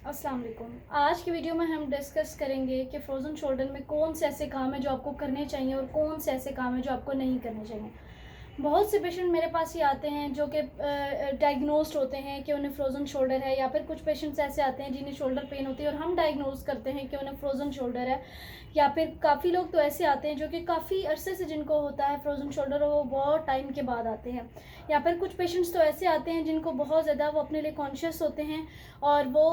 अस्सलाम वालेकुम। आज की वीडियो में हम डिस्कस करेंगे कि फ्रोज़न शोल्डर में कौन से ऐसे काम हैं जो आपको करने चाहिए और कौन से ऐसे काम हैं जो आपको नहीं करने चाहिए। बहुत से पेशेंट मेरे पास ही आते हैं जो कि डायग्नोस्ड होते हैं कि उन्हें फ्रोज़न शोल्डर है, या फिर कुछ पेशेंट्स ऐसे आते हैं जिन्हें शोल्डर पेन होती है और हम डायग्नोज करते हैं कि उन्हें फ्रोज़न शोल्डर है। या फिर काफ़ी लोग तो ऐसे आते हैं जो कि काफ़ी अरसे से जिनको होता है फ्रोज़न शोल्डर, वो बहुत टाइम के बाद आते हैं। या फिर कुछ पेशेंट्स तो ऐसे आते हैं जिनको बहुत ज़्यादा वो अपने लिए कॉन्शियस होते हैं और वो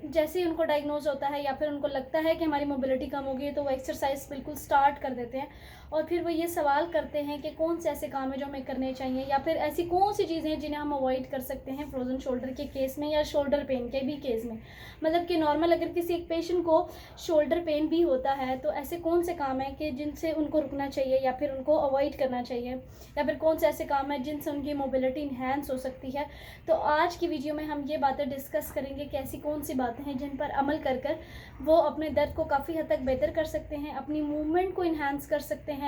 जैसे ही उनको डायग्नोज होता है या फिर उनको लगता है कि हमारी मोबिलिटी कम हो गई है तो वो एक्सरसाइज बिल्कुल स्टार्ट कर देते हैं। और फिर वो ये सवाल करते हैं कि कौन से ऐसे काम है जो हमें करने चाहिए, या फिर ऐसी कौन सी चीज़ें हैं जिन्हें हम अवॉइड कर सकते हैं फ्रोज़न शोल्डर के केस में या शोल्डर पेन के भी केस में। मतलब कि नॉर्मल अगर किसी एक पेशेंट को शोल्डर पेन भी होता है तो ऐसे कौन से काम हैं कि जिनसे उनको रुकना चाहिए या फिर उनको अवॉइड करना चाहिए, या फिर कौन से ऐसे काम हैं जिनसे उनकी मोबिलिटी इन्हेंस हो सकती है। तो आज की वीडियो में हम ये बातें डिस्कस करेंगे कि ऐसी कौन सी बातें हैं जिन पर अमल कर कर वो अपने दर्द को काफ़ी हद तक बेहतर कर सकते हैं, अपनी मूवमेंट को इन्हांस कर सकते हैं,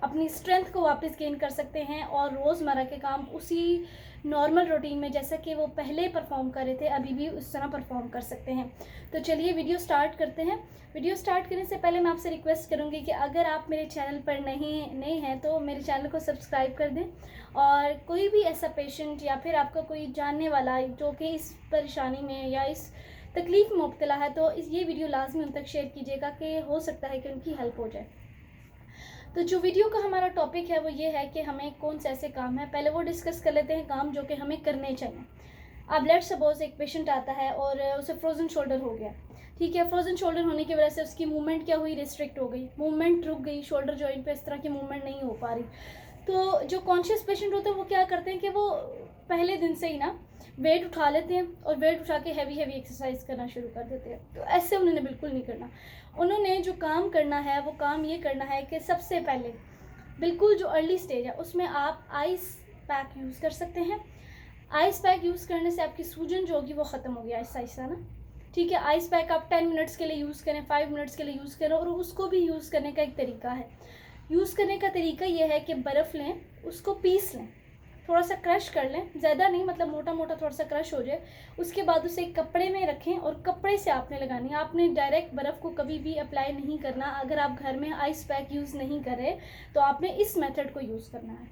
अपनी स्ट्रेंथ को वापस गेन कर सकते हैं और रोज़मर्रा के काम उसी नॉर्मल रूटीन में जैसा कि वो पहले परफॉर्म कर रहे थे अभी भी उस तरह परफॉर्म कर सकते हैं। तो चलिए वीडियो स्टार्ट करते हैं। वीडियो स्टार्ट करने से पहले मैं आपसे रिक्वेस्ट करूँगी कि अगर आप मेरे चैनल पर नहीं हैं तो मेरे चैनल को सब्सक्राइब कर दें, और कोई भी ऐसा पेशेंट या फिर आपका कोई जानने वाला जो कि इस परेशानी में या इस तकलीफ़ में मुब्तला है तो ये वीडियो लाजमी उन तक शेयर कीजिएगा कि हो सकता है कि उनकी हेल्प हो जाए। तो जो वीडियो का हमारा टॉपिक है वो ये है कि हमें कौन से ऐसे काम हैं, पहले वो डिस्कस कर लेते हैं काम जो कि हमें करने चाहिए। अब लेट्स सपोज एक पेशेंट आता है और उसे फ्रोज़न शोल्डर हो गया। ठीक है, फ्रोज़न शोल्डर होने की वजह से उसकी मूवमेंट क्या हुई, रिस्ट्रिक्ट हो गई, मूवमेंट रुक गई, शोल्डर जॉइंट पे इस तरह की मूवमेंट नहीं हो पा रही। तो जो कॉन्शियस पेशेंट होते हैं वो क्या करते हैं कि वो पहले दिन से ही ना वेट उठा लेते हैं और वेट उठा के हैवी एक्सरसाइज करना शुरू कर देते हैं। तो ऐसे उन्होंने बिल्कुल नहीं करना। उन्होंने जो काम करना है वो काम ये करना है कि सबसे पहले बिल्कुल जो अर्ली स्टेज है उसमें आप आइस पैक यूज़ कर सकते हैं। आइस पैक यूज़ करने से आपकी सूजन जो होगी वो ख़त्म होगी आहिस्ता आहिस्ता ना। ठीक है, आइस पैक आप 10 मिनट्स के लिए यूज़ करें, 5 मिनट्स के लिए यूज़ करें, और उसको भी यूज़ करने का एक तरीका है। यूज़ करने का तरीका ये है कि बर्फ़ लें, उसको पीस लें, थोड़ा सा क्रश कर लें, ज़्यादा नहीं, मतलब मोटा मोटा थोड़ा सा क्रश हो जाए। उसके बाद उसे एक कपड़े में रखें और कपड़े से आपने लगानी है। आपने डायरेक्ट बर्फ़ को कभी भी अप्लाई नहीं करना। अगर आप घर में आइस पैक यूज़ नहीं कर रहे तो आपने इस मेथड को यूज़ करना है।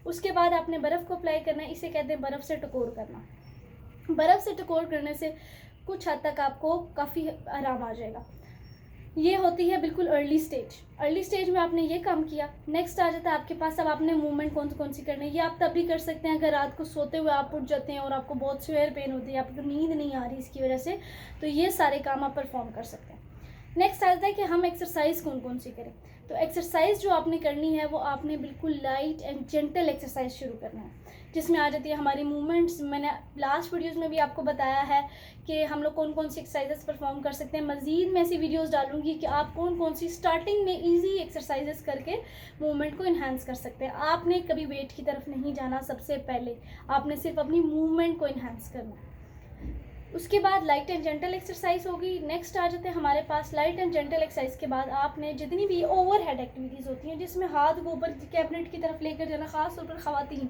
उसके बाद आपने बर्फ़ को अप्लाई करना है, इसे कहते हैं बर्फ़ से टकोर करना। बर्फ़ से टकोर करने से कुछ हद तक आपको काफ़ी आराम आ जाएगा। ये होती है बिल्कुल अर्ली स्टेज। अर्ली स्टेज में आपने ये काम किया, नेक्स्ट आ जाता है आपके पास अब आपने मूवमेंट कौन सी करनी है। ये आप तब भी कर सकते हैं अगर रात को सोते हुए आप उठ जाते हैं और आपको बहुत सिवियर पेन होती है, आपको नींद नहीं आ रही इसकी वजह से, तो ये सारे काम आप परफॉर्म कर सकते हैं। नेक्स्ट आता है कि हम एक्सरसाइज कौन सी करें। तो एक्सरसाइज जो आपने करनी है वो आपने बिल्कुल लाइट एंड जेंटल एक्सरसाइज शुरू करना है, जिसमें आ जाती है हमारी मूवमेंट्स। मैंने लास्ट वीडियोस में भी आपको बताया है कि हम लोग कौन सी एक्सरसाइजेस परफॉर्म कर सकते हैं। मज़ीद मैं ऐसी वीडियोस डालूंगी कि आप कौन सी स्टार्टिंग में इजी एक्सरसाइजेस करके मूवमेंट को इन्हांस कर सकते हैं। आपने कभी वेट की तरफ नहीं जाना, सबसे पहले आपने सिर्फ अपनी मूवमेंट को इन्हांस करना है। उसके बाद लाइट एंड जेंटल एक्सरसाइज होगी। नेक्स्ट आ जाते हैं हमारे पास लाइट एंड जेंटल एक्सरसाइज के बाद आपने जितनी भी ओवर हेड एक्टिविटीज़ होती हैं जिसमें हाथ को ऊपर कैबिनेट की तरफ लेकर जाना, खास तौर पर ख़वातीन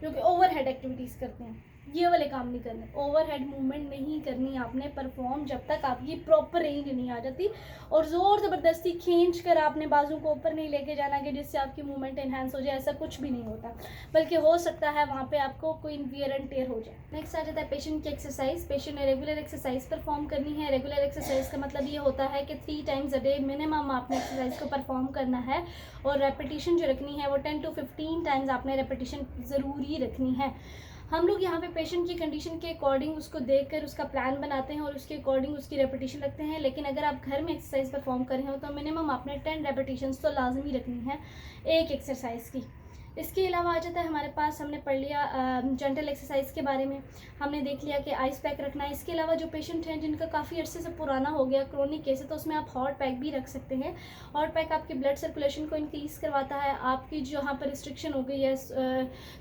जो कि ओवर हेड एक्टिविटीज़ करते हैं, ये वाले काम नहीं करने। ओवर हेड मूवमेंट नहीं करनी आपने परफॉर्म जब तक आपकी प्रॉपर रेंज नहीं आ जाती, और ज़ोर ज़बरदस्ती खींच कर आपने बाजू को ऊपर नहीं लेके जाना कि जिससे आपकी मूवमेंट इन्हांस हो जाए। ऐसा कुछ भी नहीं होता, बल्कि हो सकता है वहाँ पे आपको कोई वियर एंड टेयर हो जाए। नेक्स्ट आ जाता है पेशेंट की एक्सरसाइज। पेशेंट ने रेगुलर एक्सरसाइज परफॉर्म करनी है। रेगुलर एक्सरसाइज का मतलब ये होता है कि 3 टाइम्स अ डे मिनिमम आपने एक्सरसाइज को परफॉर्म करना है, और रेपिटेशन जो रखनी है वो 10 to 15 टाइम्स आपने रेपिटेशन ज़रूरी रखनी है। हम लोग यहाँ पे पेशेंट की कंडीशन के अकॉर्डिंग उसको देखकर उसका प्लान बनाते हैं और उसके अकॉर्डिंग उसकी रेपिटेशन रखते हैं। लेकिन अगर आप घर में एक्सरसाइज परफॉर्म कर रहे हो तो मिनिमम आपने 10 रेपिटेशंस तो लाजमी रखनी है एक एक्सरसाइज की। इसके अलावा आ जाता है हमारे पास, हमने पढ़ लिया जेंटल एक्सरसाइज के बारे में, हमने देख लिया कि आइस पैक रखना है। इसके अलावा जो पेशेंट हैं जिनका काफ़ी अर्से से पुराना हो गया, क्रोनिक केस है, तो उसमें आप हॉट पैक भी रख सकते हैं। हॉट पैक आपकी ब्लड सर्कुलेशन को इंक्रीज़ करवाता है, आपकी जहाँ पर रिस्ट्रिक्शन हो गई है,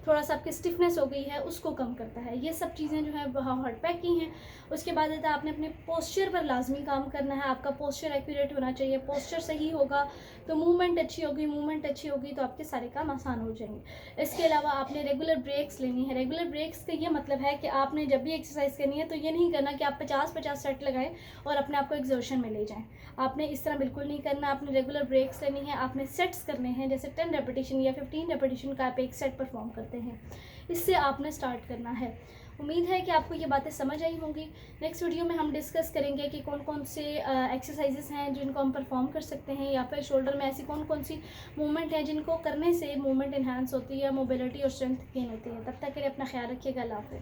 थोड़ा सा आपकी स्टिफनेस हो गई है, उसको कम करता है। ये सब चीज़ें जो है हॉट पैक की हैं। उसके बाद आता है आपने अपने पोस्चर पर लाजमी काम करना है। आपका पोस्चर एक्यूरेट होना चाहिए। पोस्चर सही होगा तो मूवमेंट अच्छी होगी, मूवमेंट अच्छी होगी तो आपके सारे काम आसान हो जाएंगे। जाएंगे। इसके अलावा आपने रेगुलर ब्रेक्स लेनी है। रेगुलर ब्रेक्स का ये मतलब है कि आपने जब भी एक्सरसाइज करनी है तो ये नहीं करना कि आप 50-50 सेट लगाएं और अपने आप को एग्जॉशन में ले जाएं। आपने इस तरह बिल्कुल नहीं करना। आपने रेगुलर ब्रेक्स लेनी है। आपने सेट्स करने हैं, जैसे 10 रेपिटेशन या 15 रेपिटेशन का आप एक सेट परफॉर्म करते हैं। इससे आपने स्टार्ट करना है। उम्मीद है कि आपको ये बातें समझ आई होंगी। नेक्स्ट वीडियो में हम डिस्कस करेंगे कि कौन कौन से एक्सरसाइजेस हैं जिनको हम परफॉर्म कर सकते हैं, या फिर शोल्डर में ऐसी कौन कौन सी मूवमेंट हैं जिनको करने से मूवमेंट इन्हांस होती है, मोबिलिटी और स्ट्रेंथ गेन होती है। तब तक के लिए अपना ख्याल रखिएगा। अल्लाह हाफ़िज़।